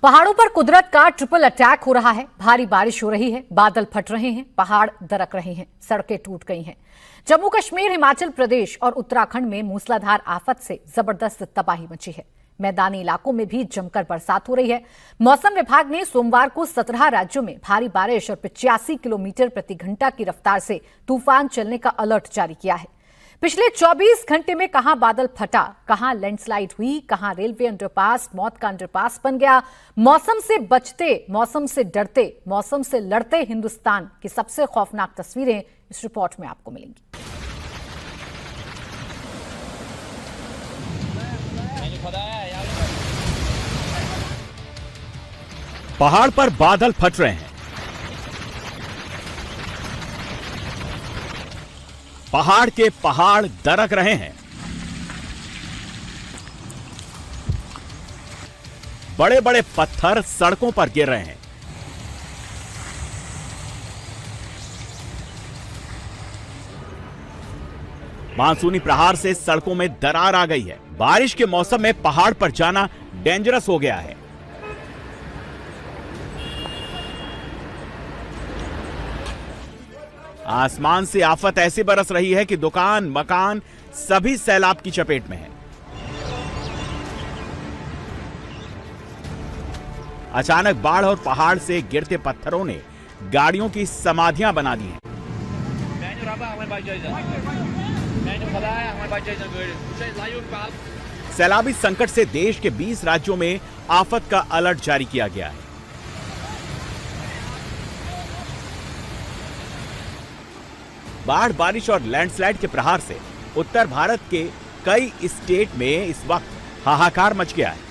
पहाड़ों पर कुदरत का ट्रिपल अटैक हो रहा है। भारी बारिश हो रही है, बादल फट रहे हैं, पहाड़ दरक रहे हैं, सड़कें टूट गई हैं। जम्मू कश्मीर, हिमाचल प्रदेश और उत्तराखंड में मूसलाधार आफत से जबरदस्त तबाही मची है। मैदानी इलाकों में भी जमकर बरसात हो रही है। मौसम विभाग ने सोमवार को 17 राज्यों में भारी बारिश और 85 किलोमीटर प्रति घंटा की रफ्तार से तूफान चलने का अलर्ट जारी किया है। पिछले 24 घंटे में कहां बादल फटा, कहां लैंडस्लाइड हुई, कहां रेलवे अंडरपास मौत का अंडरपास बन गया। मौसम से बचते, मौसम से डरते, मौसम से लड़ते हिंदुस्तान की सबसे खौफनाक तस्वीरें इस रिपोर्ट में आपको मिलेंगी। पहाड़ पर बादल फट रहे हैं, पहाड़ के पहाड़ दरक रहे हैं, बड़े बड़े पत्थर सड़कों पर गिर रहे हैं। मानसूनी प्रहार से सड़कों में दरार आ गई है। बारिश के मौसम में पहाड़ पर जाना डेंजरस हो गया है। आसमान से आफत ऐसी बरस रही है कि दुकान, मकान सभी सैलाब की चपेट में है। अचानक बाढ़ और पहाड़ से गिरते पत्थरों ने गाड़ियों की समाधियां बना दी हैं। सैलाबी संकट से देश के 20 राज्यों में आफत का अलर्ट जारी किया गया है। बाढ़, बारिश और लैंडस्लाइड के प्रहार से उत्तर भारत के कई स्टेट में इस वक्त हाहाकार मच गया है।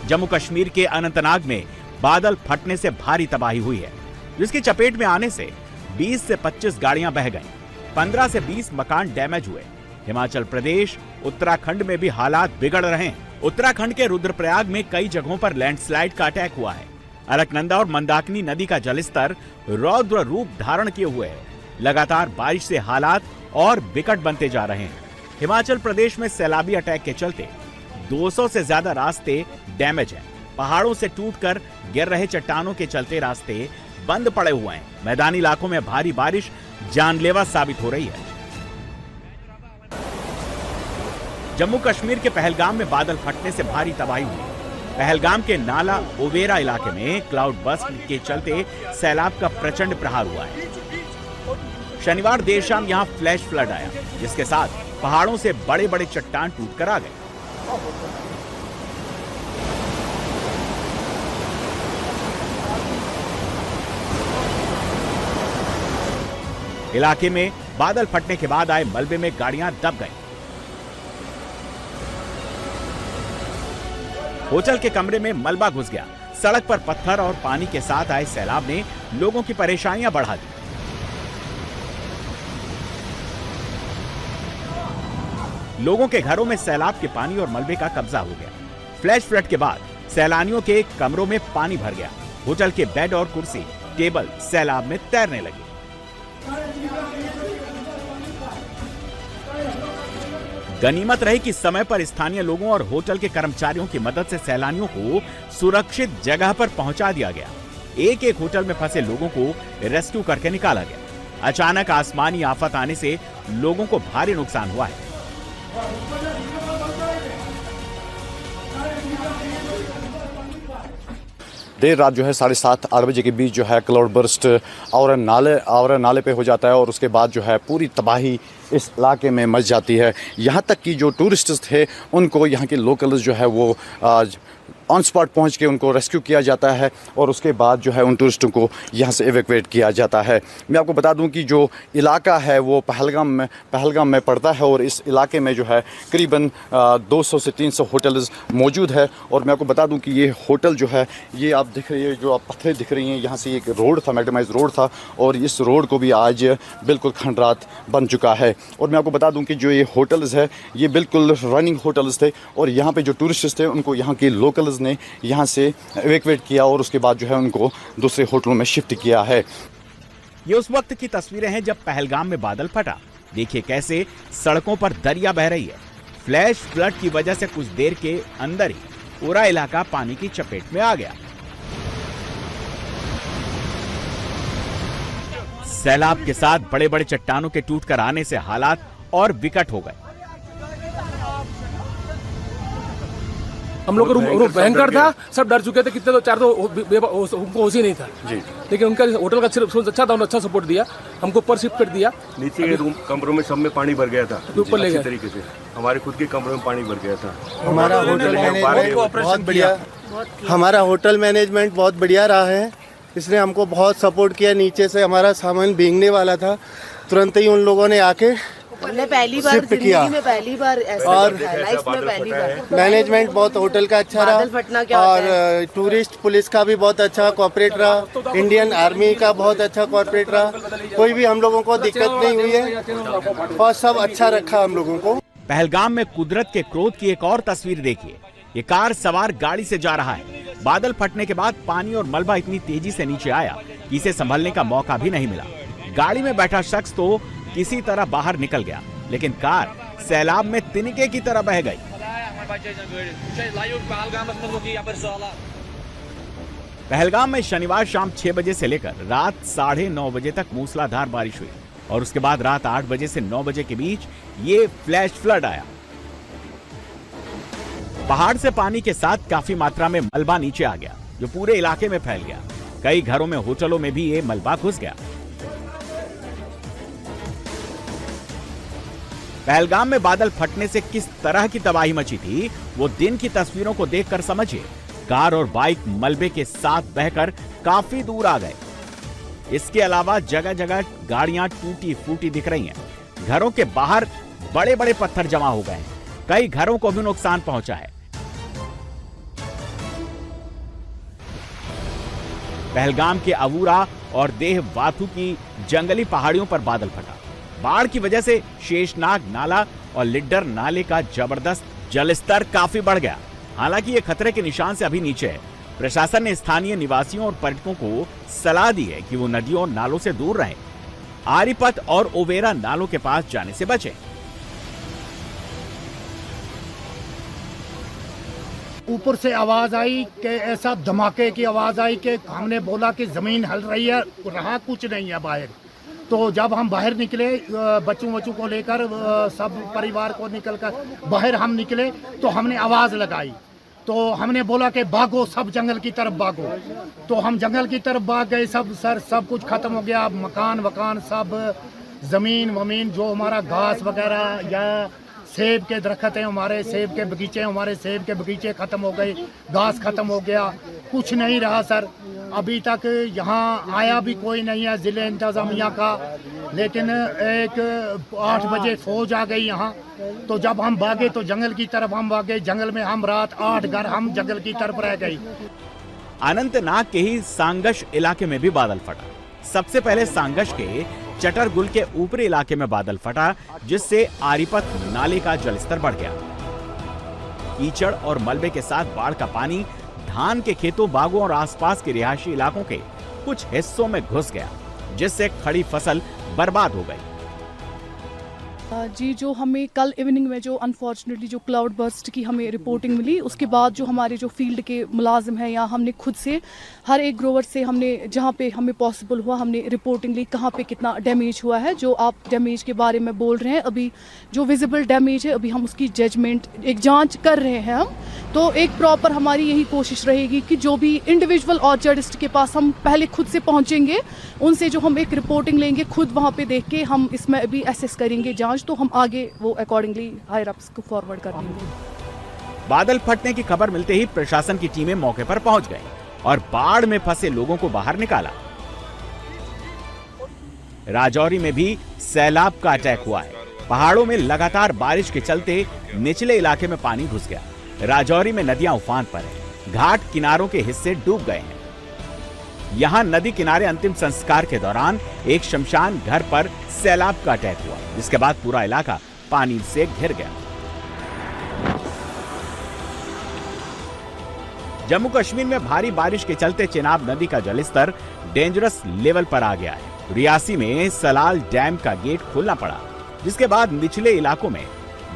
जम्मू कश्मीर के अनंतनाग में बादल फटने से भारी तबाही हुई है, जिसकी चपेट में आने से 20 से 25 गाड़ियां बह गईं, 15 से 20 मकान डैमेज हुए। हिमाचल प्रदेश, उत्तराखंड में भी हालात बिगड़ रहे हैं। उत्तराखंड के रुद्रप्रयाग में कई जगहों पर लैंडस्लाइड का अटैक हुआ है। अलकनंदा और मंदाकिनी नदी का जलस्तर रौद्र रूप धारण किए हुए है। लगातार बारिश से हालात और बिकट बनते जा रहे हैं। हिमाचल प्रदेश में सैलाबी अटैक के चलते 200 से ज्यादा रास्ते डैमेज हैं। पहाड़ों से टूटकर गिर रहे चट्टानों के चलते रास्ते बंद पड़े हुए हैं। मैदानी इलाकों में भारी बारिश जानलेवा साबित हो रही है। जम्मू कश्मीर के पहलगाम में बादल फटने से भारी तबाही हुई। पहलगाम के नाला ओवेरा इलाके में क्लाउड बर्स्ट के चलते सैलाब का प्रचंड प्रहार हुआ है। शनिवार देर शाम यहां फ्लैश फ्लड आया, जिसके साथ पहाड़ों से बड़े बड़े चट्टान टूटकर आ गए। इलाके में बादल फटने के बाद आए मलबे में गाड़ियां दब गईं। होटल के कमरे में मलबा घुस गया। सड़क पर पत्थर और पानी के साथ आए सैलाब ने लोगों की परेशानियां बढ़ा दी। लोगों के घरों में सैलाब के पानी और मलबे का कब्जा हो गया। फ्लैश फ्लड के बाद सैलानियों के कमरों में पानी भर गया। होटल के बेड और कुर्सी, टेबल सैलाब में तैरने लगे। गनीमत रही कि समय पर स्थानीय लोगों और होटल के कर्मचारियों की मदद से सैलानियों को सुरक्षित जगह पर पहुंचा दिया गया। एक एक होटल में फंसे लोगों को रेस्क्यू करके निकाला गया। अचानक आसमानी आफत आने से लोगों को भारी नुकसान हुआ है। देर रात जो है 7:30-8 बजे के बीच जो है क्लाउड बर्स्ट और नाले पे हो जाता है और उसके बाद जो है पूरी तबाही इस इलाके में मच जाती है। यहाँ तक कि जो टूरिस्ट्स थे उनको यहाँ के लोकल्स जो है वो ऑन स्पॉट पहुँच के उनको रेस्क्यू किया जाता है और उसके बाद जो है उन टूरिस्टों को यहाँ से एवैक्यूएट किया जाता है। मैं आपको बता दूँ कि जो इलाका है वो पहलगाम में पड़ता है और इस इलाके में जो है करीबन 200 से 300 होटल्स मौजूद है। और मैं आपको बता दूँ कि ये होटल जो है, ये आप दिख रही है, जो आप पत्थर दिख रही हैं, यहाँ से एक रोड था, मैग्नेटाइज्ड रोड था और इस रोड को भी आज बिल्कुल खंडरात बन चुका है। और मैं आपको बता दूं कि जो ये होटल्स है ये बिल्कुल रनिंग होटल्स थे और यहाँ पे जो टूरिस्ट थे उनको यहाँ के लोकल्स ने यहाँ से एवैक्यूएट किया और उसके बाद जो है उनको दूसरे होटलों में शिफ्ट किया है। ये उस वक्त की तस्वीरें हैं जब पहलगाम में बादल फटा। देखिए कैसे सड़कों पर दरिया बह रही है। फ्लैश फ्लड की वजह से कुछ देर के अंदर ही पूरा इलाका पानी की चपेट में आ गया। सैलाब के साथ बड़े बड़े चट्टानों के टूटकर आने से हालात और विकट हो गए। हम लोग का रूम भयंकर था, सब डर चुके थे। कितने तो चार तो उनको होश ही नहीं था जी। लेकिन उनका होटल का सिर्फ अच्छा था, उन्होंने अच्छा सपोर्ट दिया, हमको ऊपर शिफ्ट कर दिया। नीचे के रूम कमरों में सब में पानी भर गया था, ऊपर ले गए तरीके से हमारे खुद के कमरों में पानी भर गया था। हमारा होटल मैनेजमेंट बहुत बढ़िया, हमारा होटल मैनेजमेंट बहुत बढ़िया रहा है। इसने हमको बहुत सपोर्ट किया। नीचे से हमारा सामान भीगने वाला था, तुरंत ही उन लोगों ने आके हमने पहली बार जिंदगी में पहली बार ऐसा और देखा है, लाइफ में पहली बार। मैनेजमेंट बहुत होटल का अच्छा बादल फटना क्या रहा होता और टूरिस्ट पुलिस का भी बहुत अच्छा कॉर्पोरेट रहा, इंडियन आर्मी का बहुत अच्छा कॉर्पोरेट रहा। कोई भी हम लोगों को दिक्कत नहीं हुई है और सब अच्छा रखा हम लोगों को। पहलगाम में कुदरत के क्रोध की एक और तस्वीर देखिए। ये कार सवार गाड़ी से जा रहा है। बादल फटने के बाद पानी और मलबा इतनी तेजी से नीचे आया कि इसे संभलने का मौका भी नहीं मिला। गाड़ी में बैठा शख्स तो किसी तरह बाहर निकल गया, लेकिन कार सैलाब में तिनके की तरह बह गई। पहलगाम में शनिवार शाम 6 बजे से लेकर रात 9:30 बजे तक मूसलाधार बारिश हुई और उसके बाद रात 8 बजे से 9 बजे के बीच ये फ्लैश फ्लड आया। पहाड़ से पानी के साथ काफी मात्रा में मलबा नीचे आ गया, जो पूरे इलाके में फैल गया। कई घरों में, होटलों में भी ये मलबा घुस गया। पहलगाम में बादल फटने से किस तरह की तबाही मची थी, वो दिन की तस्वीरों को देखकर समझिए। कार और बाइक मलबे के साथ बहकर काफी दूर आ गए। इसके अलावा जगह जगह गाड़ियां टूटी फूटी दिख रही हैं। घरों के बाहर बड़े बड़े पत्थर जमा हो गए हैं। कई घरों को भी नुकसान पहुंचा है। पहलगाम के अवूरा और देह वाथू की जंगली पहाड़ियों पर बादल फटा। बाढ़ की वजह से शेषनाग नाला और लिड्डर नाले का जबरदस्त जलस्तर काफी बढ़ गया। हालांकि ये खतरे के निशान से अभी नीचे है। प्रशासन ने स्थानीय निवासियों और पर्यटकों को सलाह दी है कि वो नदियों और नालों से दूर रहें। आरीपत और ओवेरा नालों के पास जाने से बचें। ऊपर से आवाज आई कि ऐसा धमाके की आवाज आई कि हमने बोला कि जमीन हिल रही है, रहा कुछ नहीं है बाहर। तो जब हम बाहर निकले, बच्चों को लेकर सब परिवार को निकलकर बाहर हम निकले, तो हमने आवाज लगाई। तो हमने बोला कि भागो, सब जंगल की तरफ भागो। तो हम जंगल की तरफ भाग गए। सब कुछ खत्म हो गया, मकान वकान सब, जमीन वमीन, जो हमारा घास वगैरह या सेब के दरख्त हैं, हमारे सेब के बगीचे खत्म हो गए, घास खत्म हो गया, कुछ नहीं रहा सर। अभी तक यहाँ आया भी कोई नहीं है जिले इंतजामिया का, लेकिन 8 बजे फौज आ गई यहाँ। तो जब हम भागे तो जंगल की तरफ हम भागे। जंगल में हम रात 8 घर हम जंगल की तरफ रह गई। अनंतनाग के ही सांगश इलाके में भी बादल फटा। सबसे पहले सांगश के चटरगुल के ऊपरी इलाके में बादल फटा, जिससे आरीपत नाले का जलस्तर बढ़ गया। कीचड़ और मलबे के साथ बाढ़ का पानी धान के खेतों, बागों और आसपास के रिहायशी इलाकों के कुछ हिस्सों में घुस गया, जिससे खड़ी फसल बर्बाद हो गई। जी, जो हमें कल इवनिंग में जो अनफॉर्चुनेटली जो क्लाउड बर्स्ट की हमें रिपोर्टिंग मिली, उसके बाद जो हमारे जो फील्ड के मुलाजिम हैं, या हमने खुद से हर एक ग्रोवर से हमने जहाँ पे हमें पॉसिबल हुआ हमने रिपोर्टिंग ली, कहाँ पे कितना डैमेज हुआ है। जो आप डैमेज के बारे में बोल रहे हैं, अभी जो विजिबल डैमेज है, अभी हम उसकी जजमेंट एक जांच कर रहे हैं हम। तो एक प्रॉपर हमारी यही कोशिश रहेगी कि जो भी इंडिविजुअल ऑर्चर्डिस्ट के पास हम पहले खुद से पहुँचेंगे, उनसे जो हम एक रिपोर्टिंग लेंगे, खुद वहाँ पर देख के हम इसमें अभी एसेस करेंगे जाँच, तो हम आगे वो अकॉर्डिंगली हायर अप्स को फॉरवर्ड कर देंगे। बादल फटने की खबर मिलते ही प्रशासन की टीमें मौके पर पहुंच गई और बाढ़ में फंसे लोगों को बाहर निकाला। राजौरी में भी सैलाब का अटैक हुआ है। पहाड़ों में लगातार बारिश के चलते निचले इलाके में पानी घुस गया। राजौरी में नदियां उफान पर हैं। घाट किनारों के हिस्से डूब गए हैं। यहां नदी किनारे अंतिम संस्कार के दौरान एक शमशान घर पर सैलाब का अटैक हुआ, जिसके बाद पूरा इलाका पानी से घिर गया। जम्मू कश्मीर में भारी बारिश के चलते चेनाब नदी का जलस्तर डेंजरस लेवल पर आ गया है। रियासी में सलाल डैम का गेट खोलना पड़ा। जिसके बाद निचले इलाकों में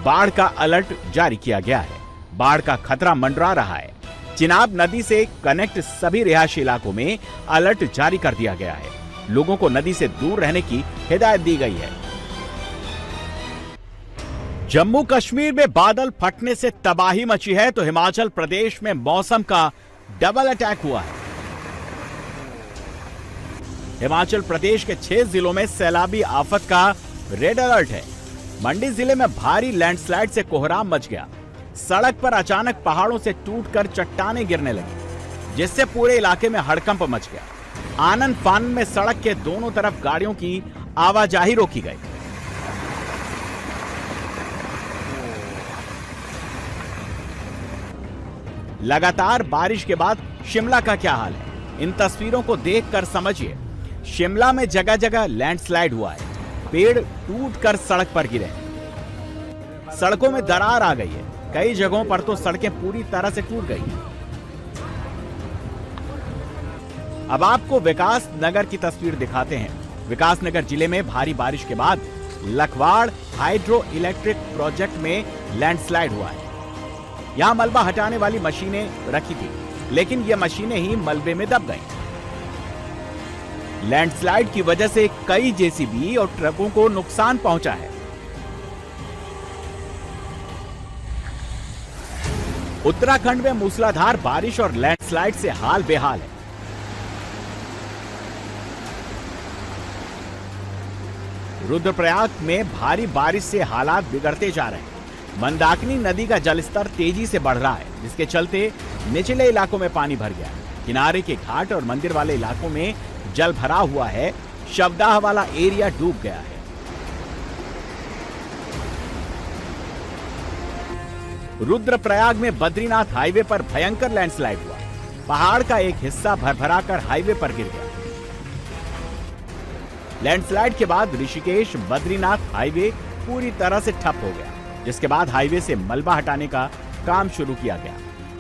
बाढ़ का अलर्ट जारी किया गया है। बाढ़ का खतरा मंडरा रहा है। चिनाब नदी से कनेक्ट सभी रिहायशी इलाकों में अलर्ट जारी कर दिया गया है। लोगों को नदी से दूर रहने की हिदायत दी गई है। जम्मू कश्मीर में बादल फटने से तबाही मची है तो हिमाचल प्रदेश में मौसम का डबल अटैक हुआ है। हिमाचल प्रदेश के 6 जिलों में सैलाबी आफत का रेड अलर्ट है। मंडी जिले में भारी लैंडस्लाइड से कोहराम मच गया। सड़क पर अचानक पहाड़ों से टूटकर चट्टानें गिरने लगी, जिससे पूरे इलाके में हड़कंप मच गया। आनन फानन में सड़क के दोनों तरफ गाड़ियों की आवाजाही रोकी गई। लगातार बारिश के बाद शिमला का क्या हाल है, इन तस्वीरों को देखकर समझिए। शिमला में जगह जगह लैंडस्लाइड हुआ है। पेड़ टूटकर सड़क पर गिरे हैं। सड़कों में दरार आ गई है। कई जगहों पर तो सड़कें पूरी तरह से टूट गई हैं। अब आपको विकास नगर की तस्वीर दिखाते हैं। विकास नगर जिले में भारी बारिश के बाद लखवाड़ हाइड्रो इलेक्ट्रिक प्रोजेक्ट में लैंडस्लाइड हुआ है। यहां मलबा हटाने वाली मशीनें रखी थी, लेकिन ये मशीनें ही मलबे में दब गईं। लैंडस्लाइड की वजह से कई जेसीबी और ट्रकों को नुकसान पहुंचा है। उत्तराखंड में मूसलाधार बारिश और लैंडस्लाइड से हाल बेहाल है। रुद्रप्रयाग में भारी बारिश से हालात बिगड़ते जा रहे हैं। मंदाकिनी नदी का जलस्तर तेजी से बढ़ रहा है, जिसके चलते निचले इलाकों में पानी भर गया है। किनारे के घाट और मंदिर वाले इलाकों में जल भरा हुआ है। शवदाह वाला एरिया डूब गया है। रुद्रप्रयाग में बद्रीनाथ हाईवे पर भयंकर लैंडस्लाइड हुआ। पहाड़ का एक हिस्सा भरभराकर हाईवे पर गिर गया। लैंडस्लाइड के बाद ऋषिकेश बद्रीनाथ हाईवे पूरी तरह से ठप हो गया, जिसके बाद हाईवे से मलबा हटाने का काम शुरू किया गया।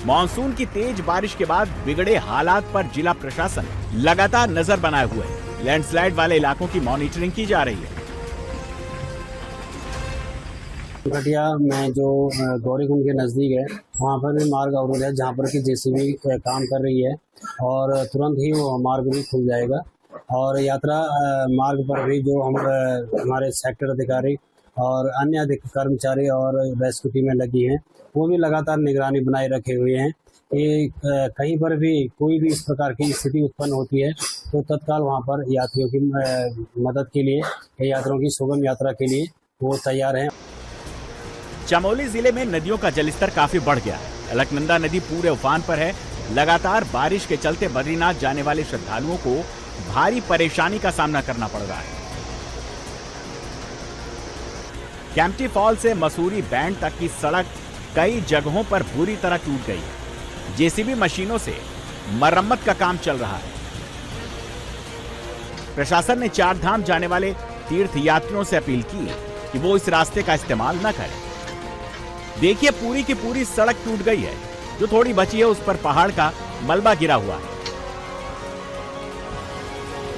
मॉनसून की तेज बारिश के बाद बिगड़े हालात पर जिला प्रशासन लगातार नजर बनाए हुए है। लैंडस्लाइड वाले इलाकों की मॉनिटरिंग की जा रही है। घटिया में जो गौरीकुंड के नज़दीक है, वहाँ पर भी मार्ग अवरुद्ध है, जहाँ पर कि जेसीबी काम कर रही है और तुरंत ही वो मार्ग भी खुल जाएगा। और यात्रा मार्ग पर भी जो हमारे सेक्टर अधिकारी और अन्य कर्मचारी और रेस्क्यू टीमें लगी हैं, वो भी लगातार निगरानी बनाए रखे हुए हैं कि कहीं पर भी कोई भी इस प्रकार की स्थिति उत्पन्न होती है तो तत्काल वहाँ पर यात्रियों की मदद के लिए, यात्रियों की सुगम यात्रा के लिए वो तैयार हैं। चमोली जिले में नदियों का जलस्तर काफी बढ़ गया है। अलकनंदा नदी पूरे उफान पर है। लगातार बारिश के चलते बद्रीनाथ जाने वाले श्रद्धालुओं को भारी परेशानी का सामना करना पड़ रहा है। कैंपटी फॉल से मसूरी बैंड तक की सड़क कई जगहों पर बुरी तरह टूट गई है। जेसीबी मशीनों से मरम्मत का काम चल रहा है। प्रशासन ने 4 धाम जाने वाले तीर्थ यात्रियों से अपील की कि वो इस रास्ते का इस्तेमाल न करें। देखिए, पूरी की पूरी सड़क टूट गई है। जो थोड़ी बची है उस पर पहाड़ का मलबा गिरा हुआ है।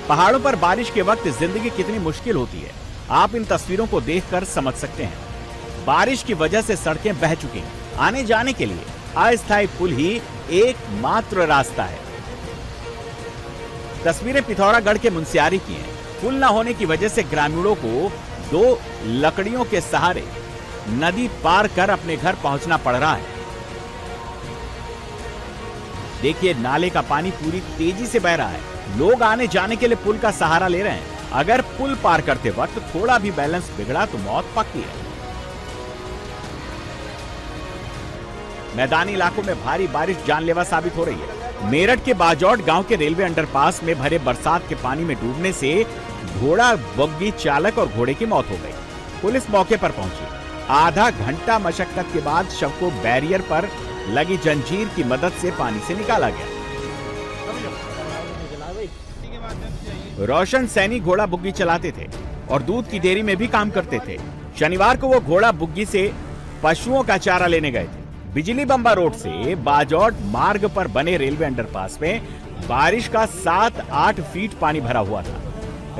पहाड़ों पर बारिश के वक्त जिंदगी कितनी मुश्किल होती है, आप इन तस्वीरों को देखकर समझ सकते हैं। बारिश की वजह से सड़कें बह चुकी हैं। आने जाने के लिए अस्थायी पुल ही एकमात्र रास्ता है। तस्वीरें पिथौरागढ़ के मुंशियारी की हैं। पुल न होने की वजह से ग्रामीणों को 2 लकड़ियों के सहारे नदी पार कर अपने घर पहुंचना पड़ रहा है। देखिए, नाले का पानी पूरी तेजी से बह रहा है। लोग आने जाने के लिए पुल का सहारा ले रहे हैं। अगर पुल पार करते वक्त थोड़ा भी बैलेंस बिगड़ा तो मौत पक्की है। मैदानी इलाकों में भारी बारिश जानलेवा साबित हो रही है। मेरठ के बाजौट गांव के रेलवे अंडरपास में भरे बरसात के पानी में डूबने से घोड़ा बग्गी चालक और घोड़े की मौत हो गई। पुलिस मौके पर पहुंची। आधा घंटा मशक्कत के बाद शव को बैरियर पर लगी जंजीर की मदद से पानी से निकाला गया। रोशन सैनी घोड़ा बुग्गी चलाते थे और दूध की डेयरी में भी काम करते थे। शनिवार को वो घोड़ा बुग्गी से पशुओं का चारा लेने गए थे। बिजली बम्बा रोड से बाजौट मार्ग पर बने रेलवे अंडरपास में बारिश का 7-8 फीट पानी भरा हुआ था।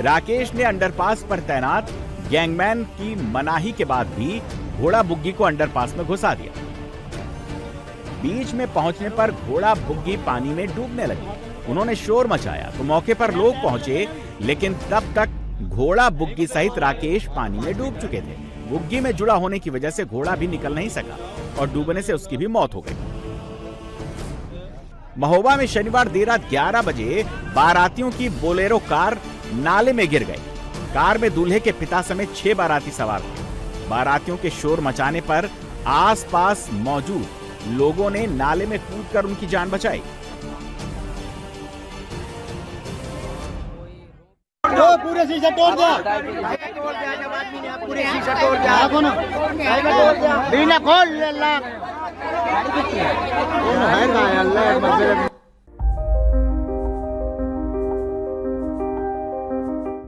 राकेश ने अंडरपास पर तैनात गैंगमैन की मनाही के बाद भी घोड़ा बुग्गी को अंडरपास में घुसा दिया। बीच में पहुंचने पर घोड़ा बुग्गी पानी में डूबने लगी। उन्होंने शोर मचाया तो मौके पर लोग पहुंचे, लेकिन तब तक घोड़ा बुग्गी सहित राकेश पानी में डूब चुके थे। बुग्गी में जुड़ा होने की वजह से घोड़ा भी निकल नहीं सका और डूबने से उसकी भी मौत हो गई। महोबा में शनिवार देर रात 11 बजे बारातियों की बोलेरो कार नाले में गिर गई। कार में दूल्हे के पिता समेत 6 बाराती सवार थे। बारातियों के शोर मचाने पर आसपास मौजूद लोगों ने नाले में कूदकर उनकी जान बचाई। पूरे शीशा तोड़ दिया, पूरे शीशा तोड़ दिया, खोल